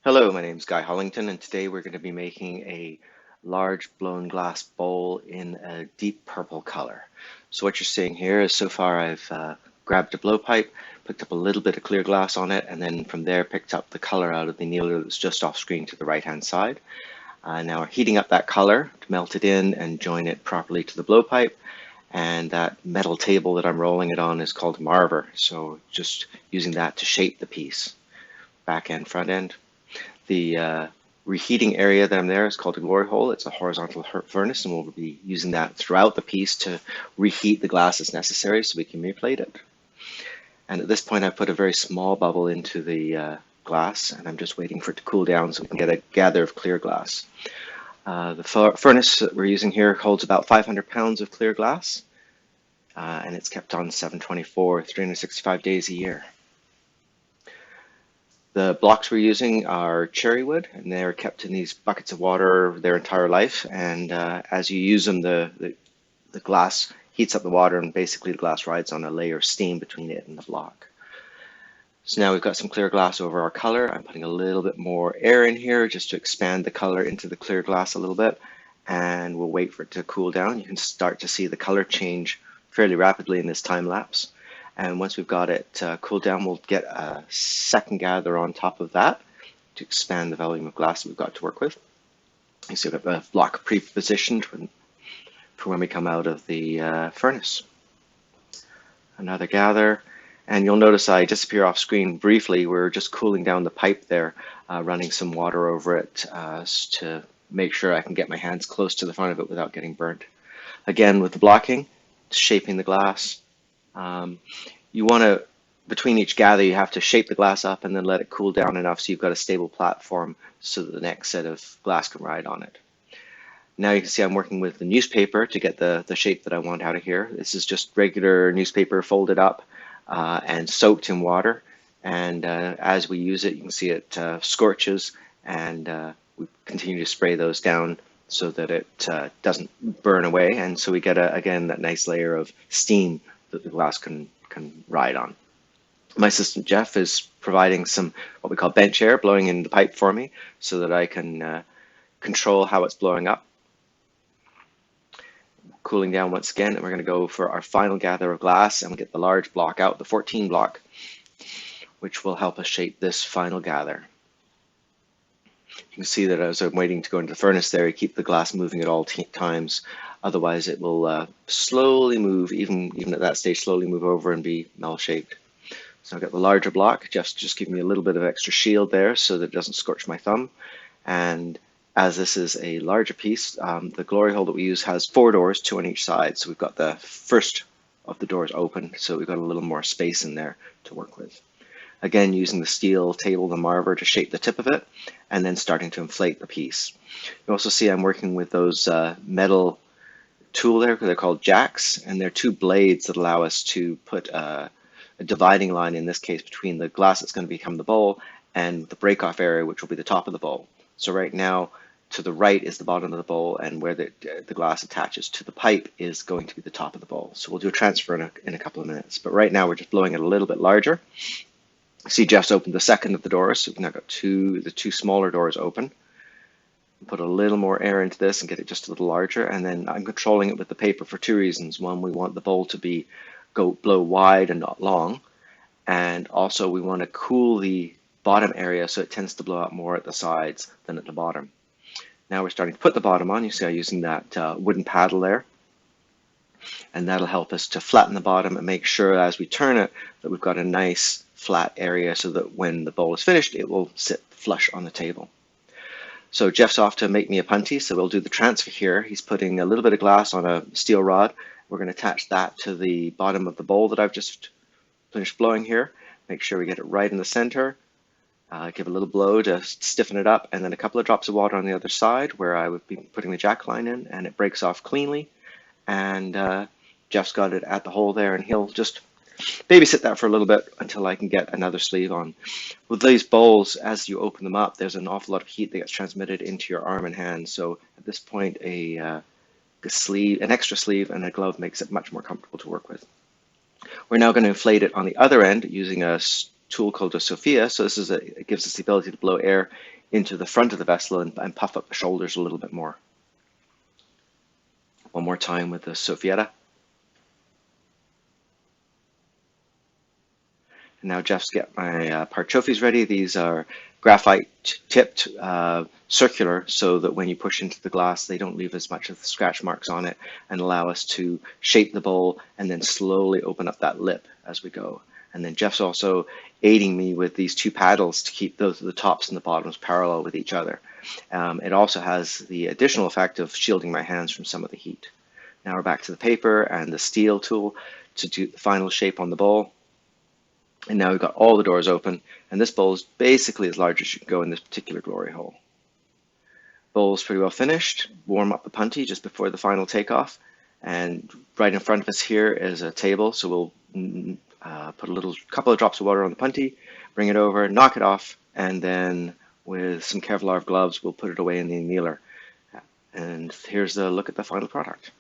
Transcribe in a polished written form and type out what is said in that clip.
Hello, my name is Guy Hollington, and today we're going to be making a large blown glass bowl in a deep purple color. So what you're seeing here is so far I've grabbed a blowpipe, picked up a little bit of clear glass on it, and then from there picked up the color out of the annealer that's just off screen to the right-hand side. Now we're heating up that color to melt it in and join it properly to the blowpipe. And that metal table that I'm rolling it on is called a marver. So just using that to shape the piece, back end, front end. The reheating area that I'm there is called a glory hole. It's a horizontal furnace, and we'll be using that throughout the piece to reheat the glass as necessary so we can replate it. And at this point, I put a very small bubble into the glass, and I'm just waiting for it to cool down so we can get a gather of clear glass. The furnace that we're using here holds about 500 pounds of clear glass, and it's kept on 724, 365 days a year. The blocks we're using are cherry wood, and they're kept in these buckets of water their entire life. And as you use them, the glass heats up the water, and basically the glass rides on a layer of steam between it and the block. So now we've got some clear glass over our color. I'm putting a little bit more air in here just to expand the color into the clear glass a little bit, and we'll wait for it to cool down. You can start to see the color change fairly rapidly in this time lapse. And once we've got it cooled down, we'll get a second gather on top of that to expand the volume of glass that we've got to work with. You see we've got the block pre-positioned for when we come out of the furnace. Another gather, and you'll notice I disappear off screen briefly. We're just cooling down the pipe there, running some water over it to make sure I can get my hands close to the front of it without getting burnt. Again, with the blocking, shaping the glass. You want to, between each gather, you have to shape the glass up and then let it cool down enough so you've got a stable platform so that the next set of glass can ride on it. Now you can see I'm working with the newspaper to get the shape that I want out of here. This is just regular newspaper folded up and soaked in water. And as we use it, you can see it scorches, and we continue to spray those down so that it doesn't burn away. And so we get, again, that nice layer of steam that the glass can ride on. My assistant Jeff is providing some what we call bench air, blowing in the pipe for me so that I can control how it's blowing up. Cooling down once again, and we're going to go for our final gather of glass, and we'll get the large block out, the 14 block, which will help us shape this final gather. You can see that as I'm waiting to go into the furnace there, you keep the glass moving at all times. Otherwise, it will slowly move, even at that stage, slowly move over and be null-shaped. So I've got the larger block, just giving me a little bit of extra shield there so that it doesn't scorch my thumb. And as this is a larger piece, the glory hole that we use has 4 doors, 2 on each side. So we've got the first of the doors open, so we've got a little more space in there to work with. Again, using the steel table, the marver, to shape the tip of it, and then starting to inflate the piece. You also see I'm working with those metal tool there, they're called jacks, and they're 2 blades that allow us to put a dividing line, in this case, between the glass that's going to become the bowl and the break-off area, which will be the top of the bowl. So right now, to the right is the bottom of the bowl, and where the glass attaches to the pipe is going to be the top of the bowl. So we'll do a transfer in a couple of minutes. But right now, we're just blowing it a little bit larger. See, Jeff's opened the second of the doors, so we've now got the two smaller doors open. Put a little more air into this and get it just a little larger, and then I'm controlling it with the paper for 2 reasons. One, we want the bowl to blow wide and not long, and also we want to cool the bottom area so it tends to blow out more at the sides than at the bottom. Now we're starting to put the bottom on. You see I'm using that wooden paddle there, and that'll help us to flatten the bottom and make sure as we turn it that we've got a nice flat area so that when the bowl is finished it will sit flush on the table. So Jeff's off to make me a punty, so we'll do the transfer here. He's putting a little bit of glass on a steel rod. We're going to attach that to the bottom of the bowl that I've just finished blowing here. Make sure we get it right in the center. Give a little blow to stiffen it up, and then a couple of drops of water on the other side where I would be putting the jack line in, and it breaks off cleanly. And Jeff's got it at the hole there, and he'll just babysit that for a little bit until I can get another sleeve on. With these bowls, as you open them up, there's an awful lot of heat that gets transmitted into your arm and hand. So at this point, an extra sleeve and a glove makes it much more comfortable to work with. We're now going to inflate it on the other end using a tool called a Sophia. So this is it gives us the ability to blow air into the front of the vessel and puff up the shoulders a little bit more. One more time with the Sophietta. And now Jeff's get my parchofis ready. These are graphite tipped, circular, so that when you push into the glass, they don't leave as much of the scratch marks on it and allow us to shape the bowl and then slowly open up that lip as we go. And then Jeff's also aiding me with these two paddles to keep those the tops and the bottoms parallel with each other. It also has the additional effect of shielding my hands from some of the heat. Now we're back to the paper and the steel tool to do the final shape on the bowl. And now we've got all the doors open, and this bowl is basically as large as you can go in this particular glory hole. Bowl's pretty well finished. Warm up the punty just before the final takeoff. And right in front of us here is a table, so we'll put a couple of drops of water on the punty, bring it over, knock it off, and then with some Kevlar gloves, we'll put it away in the annealer. And here's a look at the final product.